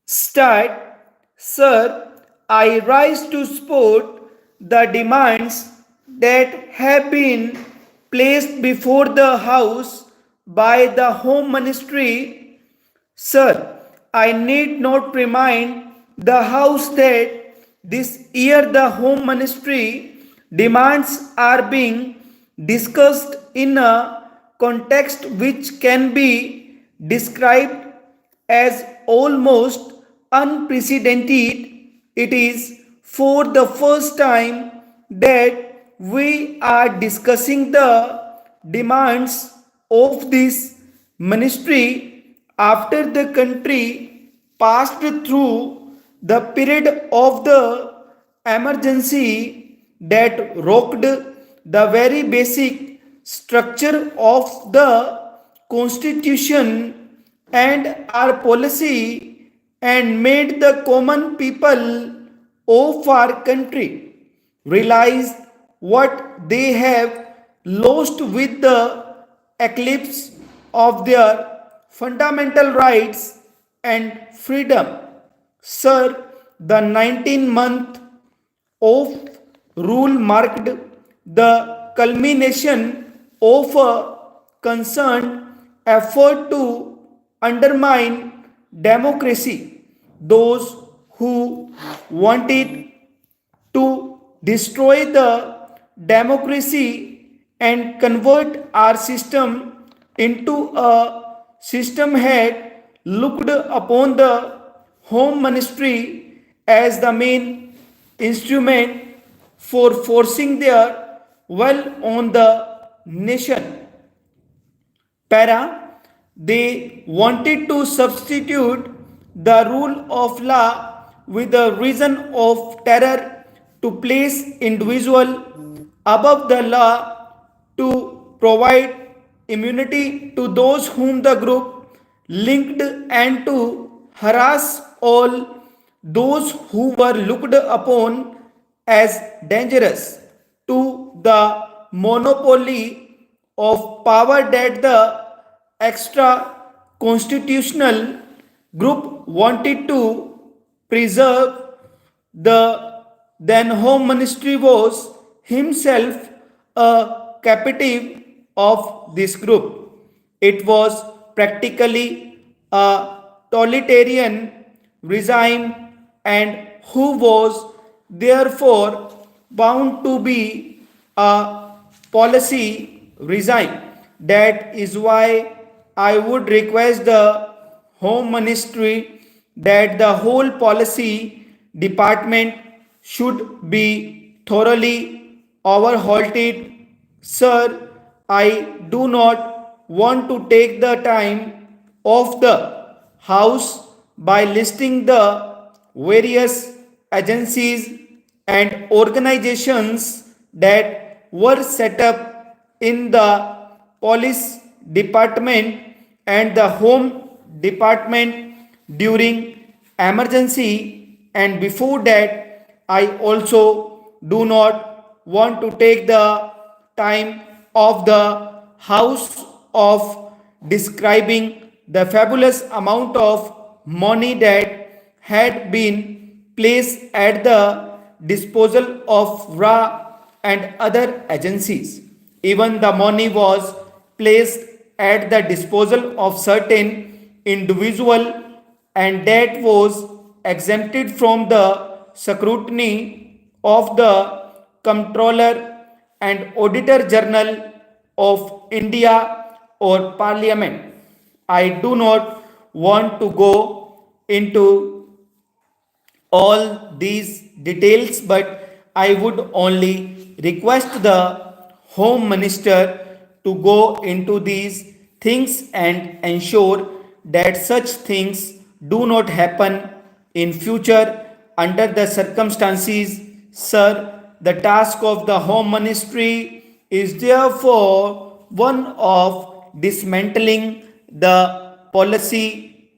Start. Sir, I rise to support the demands that have been placed before the House by the Home Ministry. Sir, I need not remind the House that this year the Home Ministry demands are being discussed in a context which can be described as almost unprecedented. It is for the first time that we are discussing the demands of this ministry after the country passed through the period of the emergency that rocked the very basic structure of the constitution and our policy and made the common people of our country realize what they have lost with the eclipse of their fundamental rights and freedom. Sir, the 19-month of rule marked the culmination of a concerned effort to undermine democracy. Those who wanted to destroy the democracy and convert our system into a system had looked upon the Home Ministry as the main instrument for forcing their will on the nation. Para, they wanted to substitute the rule of law with the reason of terror to place individual above the law, to provide immunity to those whom the group linked, and to harass all those who were looked upon as dangerous to the monopoly of power that the extra constitutional group wanted to preserve. The then Home Ministry was himself a captive of this group. It was practically a totalitarian regime, and who was therefore bound to be a policy regime. That is why I would request the Home Ministry that the whole policy department should be thoroughly overhauled. Sir, I do not want to take the time of the House by listing the various agencies and organizations that were set up in the police department and the home department during emergency, and before that I also do not want to take the time of the House of describing the fabulous amount of money that had been placed at the disposal of RA and other agencies. Even the money was placed at the disposal of certain individual, and that was exempted from the scrutiny of the Comptroller and Auditor General of India or Parliament. I do not want to go into all these details, but I would only request the Home Minister to go into these things and ensure that such things do not happen in future under the circumstances. Sir, the task of the Home Ministry is therefore one of dismantling the policy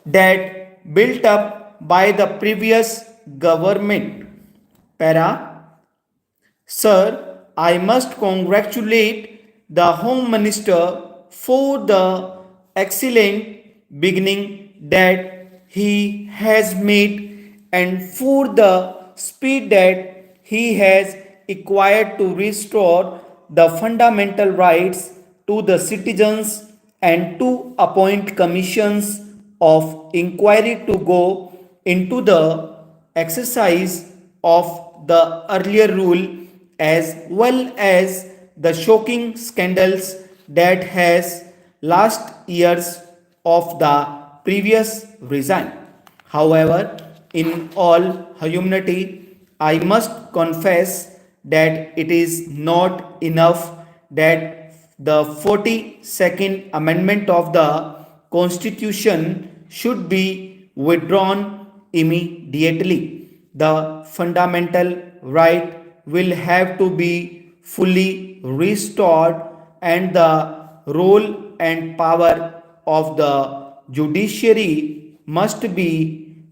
that built up by the previous government. Para, sir, I must congratulate the Home Minister for the excellent beginning that he has made and for the speed that he has acquired to restore the fundamental rights to the citizens and to appoint commissions of inquiry to go into the exercise of the earlier rule as well as the shocking scandals that has last years of the previous regime. However, in all humility, I must confess that it is not enough that the 42nd Amendment of the Constitution should be withdrawn immediately. The fundamental right will have to be fully restored, and the role and power of the judiciary must be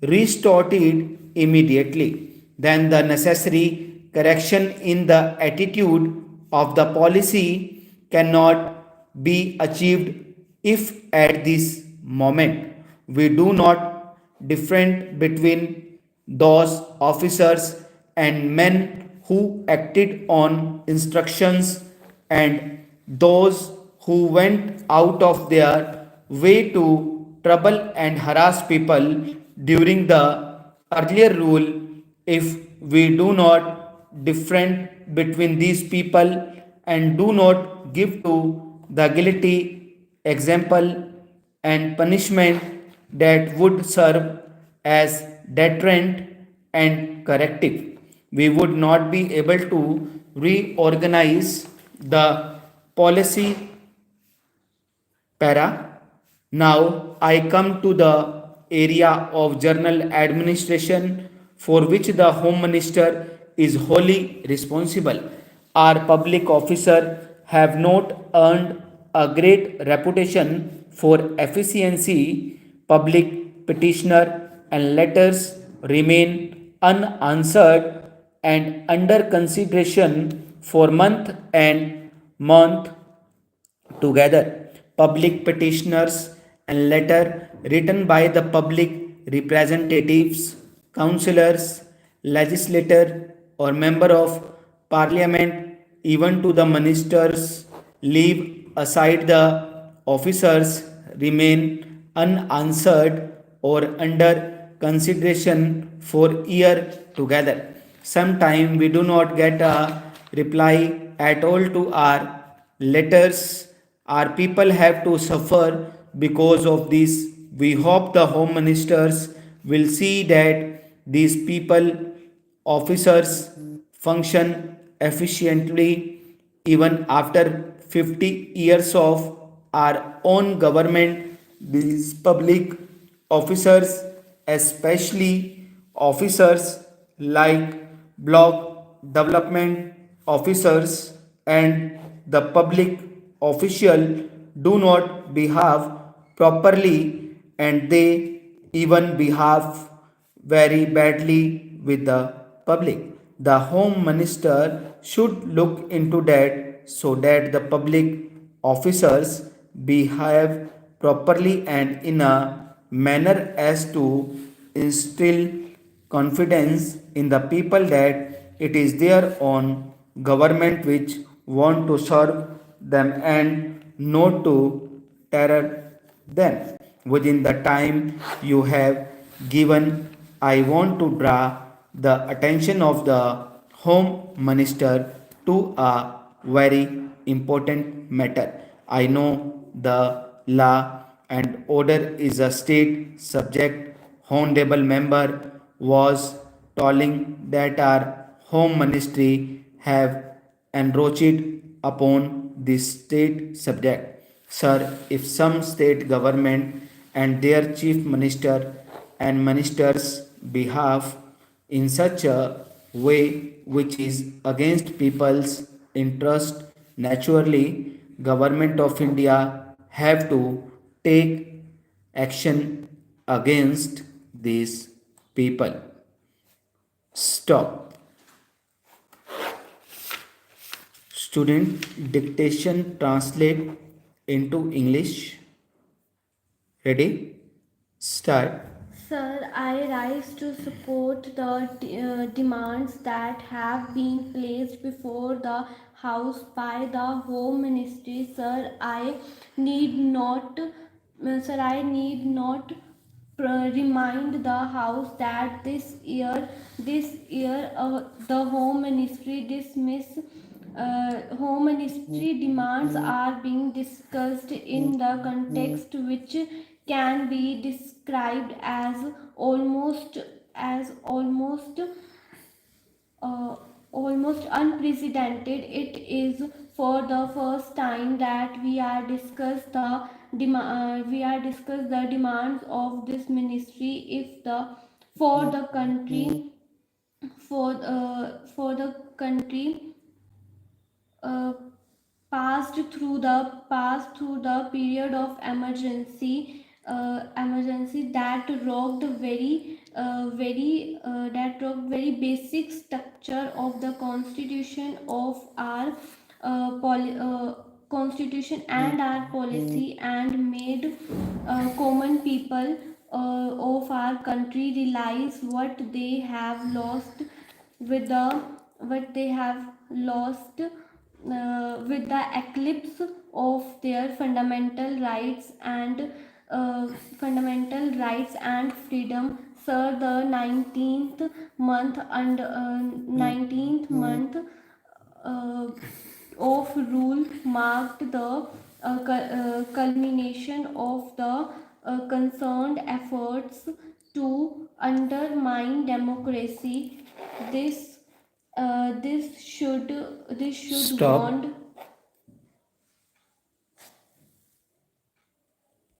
restored immediately. Then the necessary correction in the attitude of the policy cannot be achieved if at this moment we do not different between those officers and men who acted on instructions and those who went out of their way to trouble and harass people during the earlier rule. If we do not different between these people and do not give to the guilty example and punishment that would serve as deterrent and corrective, we would not be able to reorganize the policy. Para. Now I come to the area of journal administration for which the Home Minister is wholly responsible. Our public officer have not earned a great reputation for efficiency. Public petitioner and letters remain unanswered and under consideration for month and month together. Public petitioners and letter written by the public representatives, councillors, legislator or member of parliament, even to the ministers, leave aside the officers remain unanswered or under consideration for year together. Sometime we do not get a reply at all to our letters. Our people have to suffer because of this. We hope the home ministers will see that these people, officers, function efficiently even after 50 years of our own government. These public officers, especially officers like block development officers and the public official, do not behave properly and they even behave very badly with the public. The home minister should look into that so that the public officers behave properly and in a manner as to instill confidence in the people that it is their own government which want to serve them and not to terror them. Within the time you have given, I want to draw the attention of the Home Minister to a very important matter. I know the law and order is a state subject. Honorable member was telling that our Home Ministry have encroached upon this state subject. Sir, if some state government and their chief minister and ministers behave in such a way which is against people's interest, naturally government of India have to take action against these people. Stop. Student, dictation translate into English. Ready? Start. Sir, I rise to support the demands that have been placed before the House by the Home Ministry. Need not, I need not remind the House that this year, the Home Ministry Home Ministry demands are being discussed in the context which can be described almost as almost uh, almost unprecedented. It is for the first time that we are discuss the demands of this ministry if the for the country for the country uh, passed through the period of emergency that rocked very basic structure of the constitution and our policy, and made common people of our country realize with the what they have lost with the eclipse of their fundamental rights and freedom. Sir, the 19th month uh, of rule marked the culmination of the concerned efforts to undermine democracy. This this should Stop. warn.